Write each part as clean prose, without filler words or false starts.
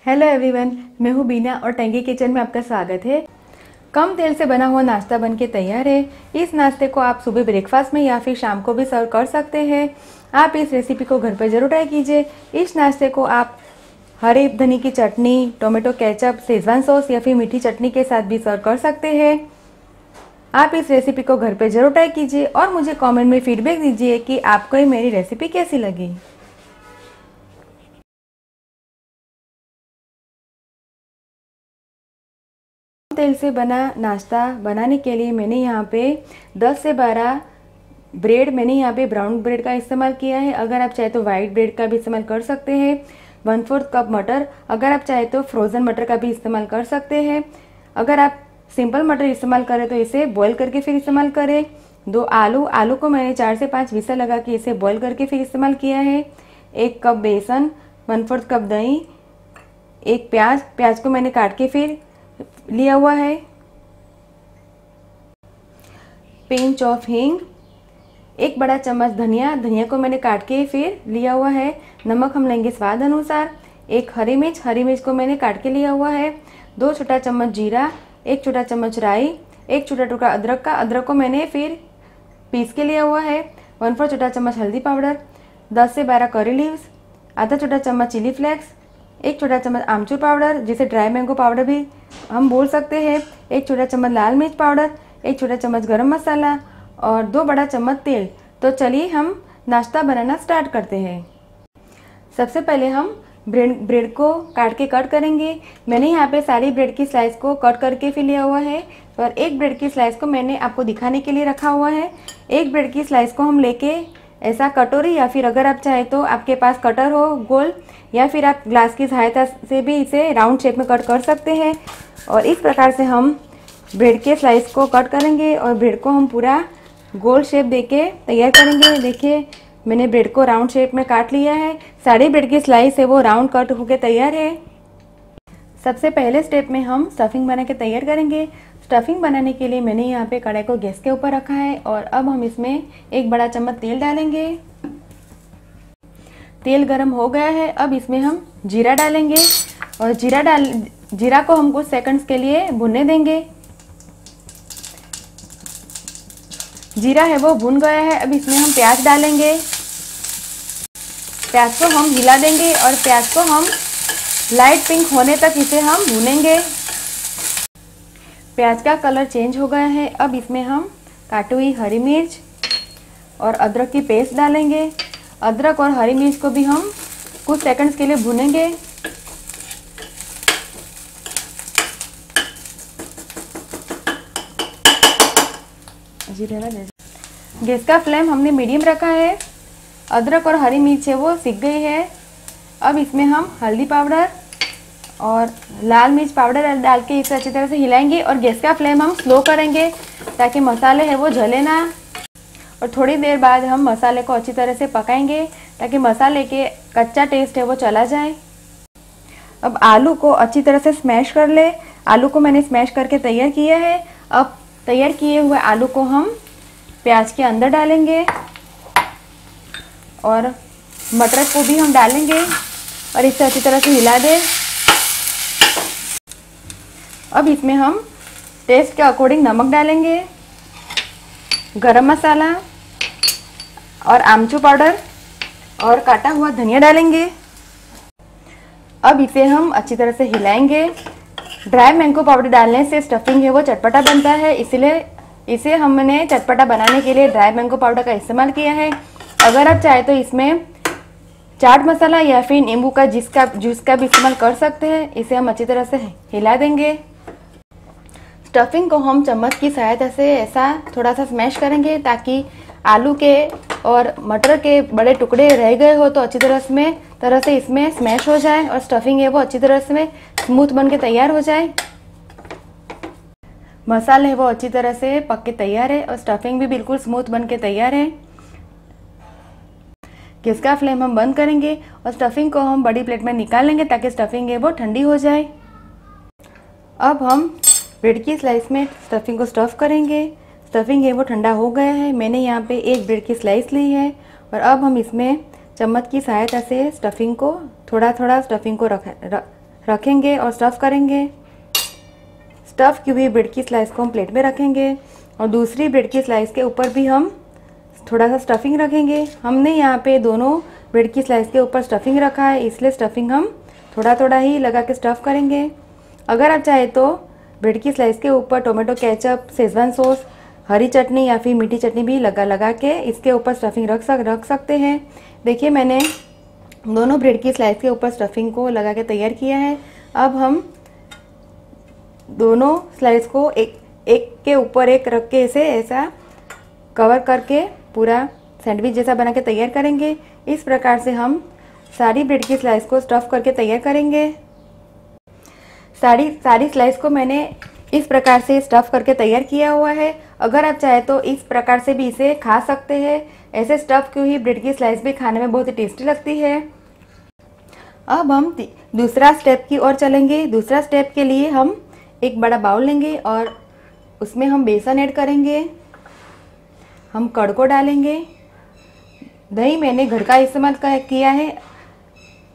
Hello everyone, मैं हूँ बीना और टेंगी किचन में आपका स्वागत है। कम तेल से बना हुआ नाश्ता बनके तैयार है। इस नाश्ते को आप सुबह ब्रेकफास्ट में या फिर शाम को भी सर्व कर सकते हैं। आप इस रेसिपी को घर पर जरूर ट्राई कीजिए। इस नाश्ते को आप हरे धनी की चटनी, टोमेटो केचप, शेजवान सॉस या फिर मीठी चटनी के साथ भी सर्व कर सकते हैं। आप इस रेसिपी को घर पर जरूर ट्राई कीजिए और मुझे कमेंट में फीडबैक दीजिए कि आपको ये मेरी रेसिपी कैसी लगी। तेल से बना नाश्ता बनाने के लिए मैंने यहाँ पे 10 से 12 ब्रेड, मैंने यहाँ पे ब्राउन ब्रेड का इस्तेमाल किया है। अगर आप चाहे तो वाइट ब्रेड का भी इस्तेमाल कर सकते हैं। 1/4 कप मटर, अगर आप चाहे तो फ्रोज़न मटर का भी इस्तेमाल कर सकते हैं। अगर आप सिंपल मटर इस्तेमाल करें तो इसे बॉईल करके फिर इस्तेमाल करें। 2 आलू को मैंने 4 से 5 विसल लगा के इसे बॉईल करके फिर इस्तेमाल किया है। 1 कप बेसन, 1/4 कप दही, 1 प्याज को मैंने काट के फिर लिया हुआ है। पिंच ऑफ हींग, 1 बड़ा चम्मच धनिया को मैंने काट के फिर लिया हुआ है। नमक हम लेंगे स्वाद अनुसार। 1 हरी मिर्च को मैंने काट के लिया हुआ है। 2 छोटा चम्मच जीरा, 1 छोटा चम्मच राई, 1 छोटा टुकड़ा अदरक को मैंने फिर पीस के लिया हुआ है। 1/4 छोटा चम्मच हल्दी पाउडर, 10 से 12 करी लीव्स, आधा छोटा चम्मच चिली फ्लेक्स, 1 छोटा चम्मच आमचूर पाउडर जिसे ड्राई मैंगो पाउडर भी हम बोल सकते हैं, 1 छोटा चम्मच लाल मिर्च पाउडर, 1 छोटा चम्मच गरम मसाला और 2 बड़ा चम्मच तेल। तो चलिए हम नाश्ता बनाना स्टार्ट करते हैं। सबसे पहले हम ब्रेड को काट करेंगे। मैंने यहाँ पे सारी ब्रेड की स्लाइस को कट करके फिर लिया हुआ है और एक ब्रेड की स्लाइस को मैंने आपको दिखाने के लिए रखा हुआ है। एक ब्रेड की स्लाइस को हम लेके ऐसा कटोरी या फिर अगर आप चाहे तो आपके पास कटर हो गोल, या फिर आप ग्लास की सहायता से भी इसे राउंड शेप में कट कर सकते हैं। और इस प्रकार से हम ब्रेड के स्लाइस को कट करेंगे और ब्रेड को हम पूरा गोल शेप देके तैयार करेंगे। देखिए मैंने ब्रेड को राउंड शेप में काट लिया है। सारी ब्रेड की स्लाइस है वो राउंड कट होके तैयार है। सबसे पहले स्टेप में हम स्टफिंग बना के तैयार करेंगे। स्टफिंग बनाने के लिए मैंने यहाँ पे कढ़ाई को गैस के ऊपर रखा है और अब हम इसमें 1 बड़ा चम्मच तेल डालेंगे। तेल गरम हो गया है। अब इसमें हम जीरा डालेंगे और जीरा को हम कुछ सेकंड्स के लिए भुनने देंगे। जीरा है वो भुन गया है। अब इसमें हम प्याज डालेंगे। प्याज को हम हिला देंगे और प्याज को हम लाइट पिंक होने तक इसे हम भूनेंगे। प्याज का कलर चेंज हो गया है। अब इसमें हम काटी हुई हरी मिर्च और अदरक की पेस्ट डालेंगे। अदरक और हरी मिर्च को भी हम कुछ सेकंड्स के लिए भूनेंगे। गैस का फ्लेम हमने मीडियम रखा है। अदरक और हरी मिर्च है वो सिक गई है। अब इसमें हम हल्दी पाउडर और लाल मिर्च पाउडर डाल के इसे अच्छी तरह से हिलाएंगे और गैस का फ्लेम हम स्लो करेंगे ताकि मसाले है वो जले ना। और थोड़ी देर बाद हम मसाले को अच्छी तरह से पकाएंगे ताकि मसाले के कच्चा टेस्ट है वो चला जाए। अब आलू को अच्छी तरह से स्मैश कर ले। आलू को मैंने स्मैश करके तैयार किया है। अब तैयार किए हुए आलू को हम प्याज के अंदर डालेंगे और मटर को भी हम डालेंगे और इसे अच्छी तरह से हिला दें। अब इसमें हम टेस्ट के अकॉर्डिंग नमक डालेंगे, गरम मसाला और आमचूर पाउडर और काटा हुआ धनिया डालेंगे। अब इसे हम अच्छी तरह से हिलाएंगे। ड्राई मैंगो पाउडर डालने से स्टफिंग है वो चटपटा बनता है, इसलिए इसे हमने चटपटा बनाने के लिए ड्राई मैंगो पाउडर का इस्तेमाल किया है। अगर आप चाहे तो इसमें चाट मसाला या फिर नींबू का जूस का भी इस्तेमाल कर सकते हैं। इसे हम अच्छी तरह से हिला देंगे। स्टफिंग को हम चम्मच की सहायता से ऐसा थोड़ा सा स्मैश करेंगे ताकि आलू के और मटर के बड़े टुकड़े रह गए हो तो अच्छी तरह से इसमें स्मैश हो जाए और स्टफिंग है वो अच्छी तरह से स्मूथ बन के तैयार हो जाए। मसाले है वो अच्छी तरह से पक के तैयार है और स्टफिंग भी बिल्कुल स्मूथ बन के तैयार है। गैस का फ्लेम हम बंद करेंगे और स्टफिंग को हम बड़ी प्लेट में निकाल लेंगे ताकि स्टफिंग है वो ठंडी हो जाए। अब हम ब्रेड की स्लाइस में स्टफिंग को स्टफ़ करेंगे। स्टफिंग है वो ठंडा हो गया है। मैंने यहाँ पे एक ब्रेड की स्लाइस ली है और अब हम इसमें चम्मच की सहायता से स्टफिंग को थोड़ा थोड़ा स्टफिंग को रखेंगे और स्टफ़ करेंगे। स्टफ़ की हुई ब्रेड की स्लाइस को हम प्लेट में रखेंगे और दूसरी ब्रेड की स्लाइस के ऊपर भी हम थोड़ा सा स्टफिंग रखेंगे। हमने यहाँ पे दोनों ब्रेड की स्लाइस के ऊपर स्टफिंग रखा है, इसलिए स्टफिंग हम थोड़ा थोड़ा ही लगा के स्टफ़ करेंगे। अगर आप चाहे तो ब्रेड की स्लाइस के ऊपर टोमेटो केचप, शेजवान सॉस, हरी चटनी या फिर मीठी चटनी भी लगा के इसके ऊपर स्टफिंग रख सकते हैं। देखिए मैंने दोनों ब्रेड की स्लाइस के ऊपर स्टफिंग को लगा के तैयार किया है। अब हम दोनों स्लाइस को एक के ऊपर एक रख के इसे ऐसा कवर करके पूरा सैंडविच जैसा बना के तैयार करेंगे। इस प्रकार से हम सारी ब्रेड की स्लाइस को स्टफ़ करके तैयार करेंगे। सारी स्लाइस को मैंने इस प्रकार से स्टफ़ करके तैयार किया हुआ है। अगर आप चाहे तो इस प्रकार से भी इसे खा सकते हैं। ऐसे स्टफ़ की हुई ब्रेड की स्लाइस भी खाने में बहुत ही टेस्टी लगती है। अब हम दूसरा स्टेप की ओर चलेंगे। दूसरा स्टेप के लिए हम एक बड़ा बाउल लेंगे और उसमें हम बेसन ऐड करेंगे। हम कर्ड को डालेंगे। दही मैंने घर का इस्तेमाल किया है।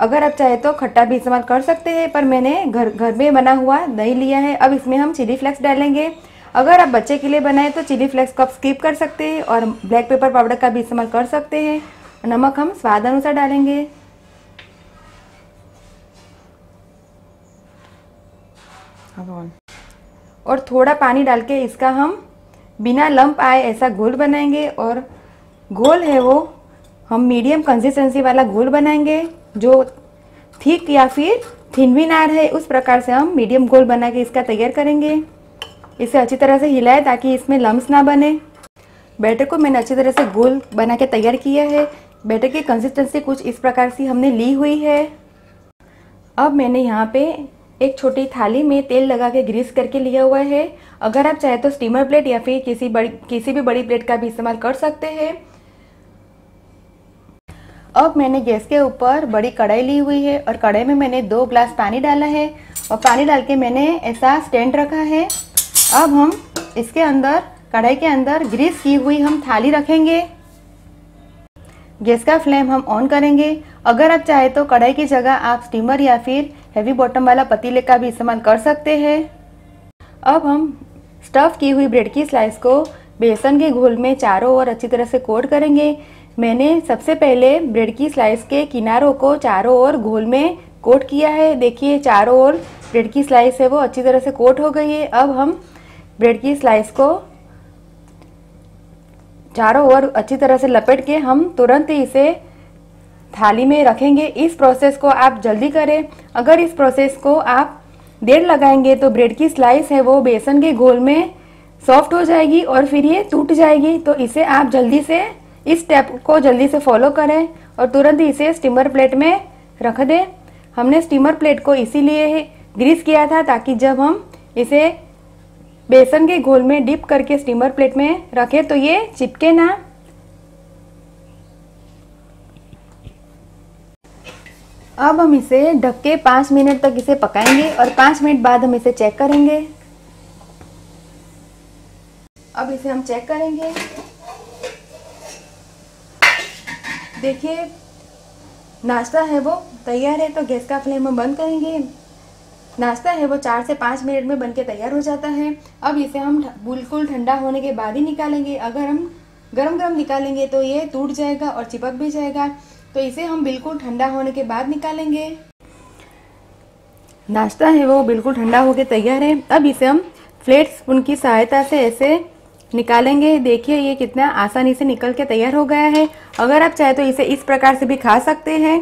अगर आप चाहे तो खट्टा भी इस्तेमाल कर सकते हैं, पर मैंने घर में बना हुआ दही लिया है। अब इसमें हम चिली फ्लेक्स डालेंगे। अगर आप बच्चे के लिए बनाए तो चिली फ्लेक्स को आप स्किप कर सकते हैं और ब्लैक पेपर पाउडर का भी इस्तेमाल कर सकते हैं। नमक हम स्वाद अनुसार डालेंगे। और थोड़ा पानी डाल के इसका हम बिना लंप आए ऐसा घोल बनाएंगे। और घोल है वो हम मीडियम कंसिस्टेंसी वाला घोल बनाएंगे, जो थिक या फिर थिन भी ना रहे, उस प्रकार से हम मीडियम घोल बना के इसका तैयार करेंगे। इसे अच्छी तरह से हिलाएं ताकि इसमें लम्स ना बने। बैटर को मैंने अच्छी तरह से घोल बना के तैयार किया है। बैटर की कंसिस्टेंसी कुछ इस प्रकार से हमने ली हुई है। अब मैंने यहाँ पे एक छोटी थाली में तेल लगा के ग्रीस करके लिया हुआ है। अगर आप चाहे तो स्टीमर प्लेट या फिर किसी भी बड़ी प्लेट का भी इस्तेमाल कर सकते हैं। अब मैंने गैस के ऊपर बड़ी कढ़ाई ली हुई है और कढ़ाई में मैंने 2 ग्लास पानी डाला है और पानी डाल के मैंने ऐसा स्टैंड रखा है। अब हम इसके अंदर कढ़ाई के अंदर ग्रीस की हुई हम थाली रखेंगे। गैस का फ्लेम हम ऑन करेंगे। अगर आप चाहे तो कढ़ाई की जगह आप स्टीमर या फिर हैवी बॉटम वाला पतीले का भी इस्तेमाल कर सकते हैं। अब हम स्टफ़ की हुई ब्रेड की स्लाइस को बेसन के घोल में चारों ओर अच्छी तरह से कोट करेंगे। मैंने सबसे पहले ब्रेड की स्लाइस के किनारों को चारों ओर घोल में कोट किया है। देखिए चारों ओर ब्रेड की स्लाइस है वो अच्छी तरह से कोट हो गई है। अब हम ब्रेड की स्लाइस को चारों ओर अच्छी तरह से लपेट के हम तुरंत ही इसे थाली में रखेंगे। इस प्रोसेस को आप जल्दी करें। अगर इस प्रोसेस को आप देर लगाएंगे तो ब्रेड की स्लाइस है वो बेसन के घोल में सॉफ्ट हो जाएगी और फिर ये टूट जाएगी। तो इसे आप जल्दी से इस स्टेप को जल्दी से फॉलो करें और तुरंत ही इसे स्टीमर प्लेट में रख दें। हमने स्टीमर प्लेट को इसीलिए ग्रीस किया था ताकि जब हम इसे बेसन के घोल में डिप करके स्टीमर प्लेट में रखें तो ये चिपके ना। अब हम इसे ढक के 5 मिनट तक इसे पकाएंगे और 5 मिनट बाद हम इसे चेक करेंगे। अब इसे हम चेक करेंगे। देखिए नाश्ता है वो तैयार है। तो गैस का फ्लेम हम बंद करेंगे। नाश्ता है वो 4 से 5 मिनट में बनके तैयार हो जाता है। अब इसे हम बिल्कुल ठंडा होने के बाद ही निकालेंगे। अगर हम गरम निकालेंगे तो ये टूट जाएगा और चिपक भी जाएगा। तो इसे हम बिल्कुल ठंडा होने के बाद निकालेंगे। नाश्ता है वो बिल्कुल ठंडा होके तैयार है। अब इसे हम फ्लैट स्पून की सहायता से ऐसे निकालेंगे। देखिए ये कितना आसानी से निकल के तैयार हो गया है। अगर आप चाहे तो इसे इस प्रकार से भी खा सकते हैं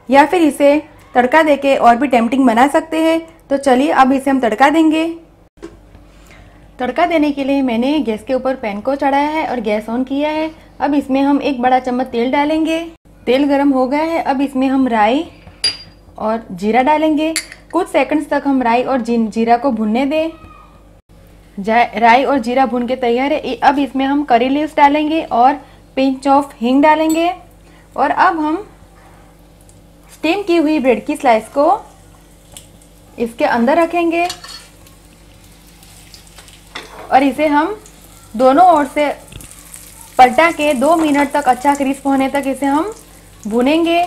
या फिर इसे तड़का देके और भी टेम्पटिंग बना सकते हैं। तो चलिए अब इसे हम तड़का देंगे। तड़का देने के लिए मैंने गैस के ऊपर पैन को चढ़ाया है और गैस ऑन किया है। अब इसमें हम 1 बड़ा चम्मच तेल डालेंगे। तेल गरम हो गया है। अब इसमें हम राई और जीरा डालेंगे। कुछ सेकंड्स तक हम राई और जीरा को भुनने दें। राई और जीरा भून के तैयार है। अब इसमें हम करी लीव्स डालेंगे और पिंच ऑफ हींग डालेंगे। और अब हम स्टीम की हुई ब्रेड की स्लाइस को इसके अंदर रखेंगे और इसे हम दोनों ओर से पलटा के 2 मिनट तक अच्छा क्रिस्प होने तक इसे हम भूनेंगे।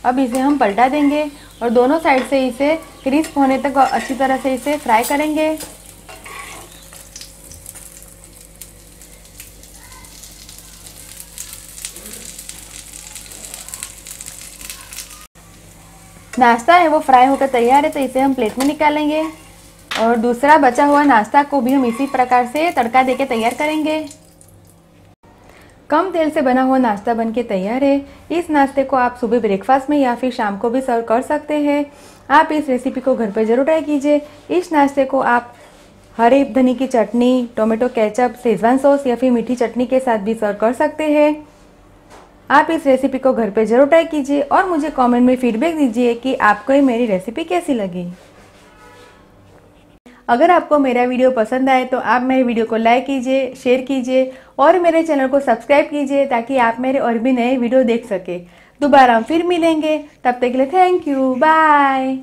अब इसे हम पलटा देंगे और दोनों साइड से इसे क्रिस्प होने तक अच्छी तरह से इसे फ्राई करेंगे। नाश्ता है वो फ्राई होकर तैयार है, तो इसे हम प्लेट में निकालेंगे और दूसरा बचा हुआ नाश्ता को भी हम इसी प्रकार से तड़का देके तैयार करेंगे। कम तेल से बना हुआ नाश्ता बनके तैयार है। इस नाश्ते को आप सुबह ब्रेकफास्ट में या फिर शाम को भी सर्व कर सकते हैं। आप इस रेसिपी को घर पर जरूर ट्राई कीजिए। इस नाश्ते को आप हरे धनी की चटनी, टोमेटो केचप, शेजवान सॉस या फिर मीठी चटनी के साथ भी सर्व कर सकते हैं। आप इस रेसिपी को घर पे जरूर ट्राई कीजिए और मुझे कमेंट में फीडबैक दीजिए कि आपको ये मेरी रेसिपी कैसी लगी। अगर आपको मेरा वीडियो पसंद आए तो आप मेरे वीडियो को लाइक कीजिए, शेयर कीजिए और मेरे चैनल को सब्सक्राइब कीजिए ताकि आप मेरे और भी नए वीडियो देख सके। दोबारा हम फिर मिलेंगे, तब तक के लिए थैंक यू, बाय।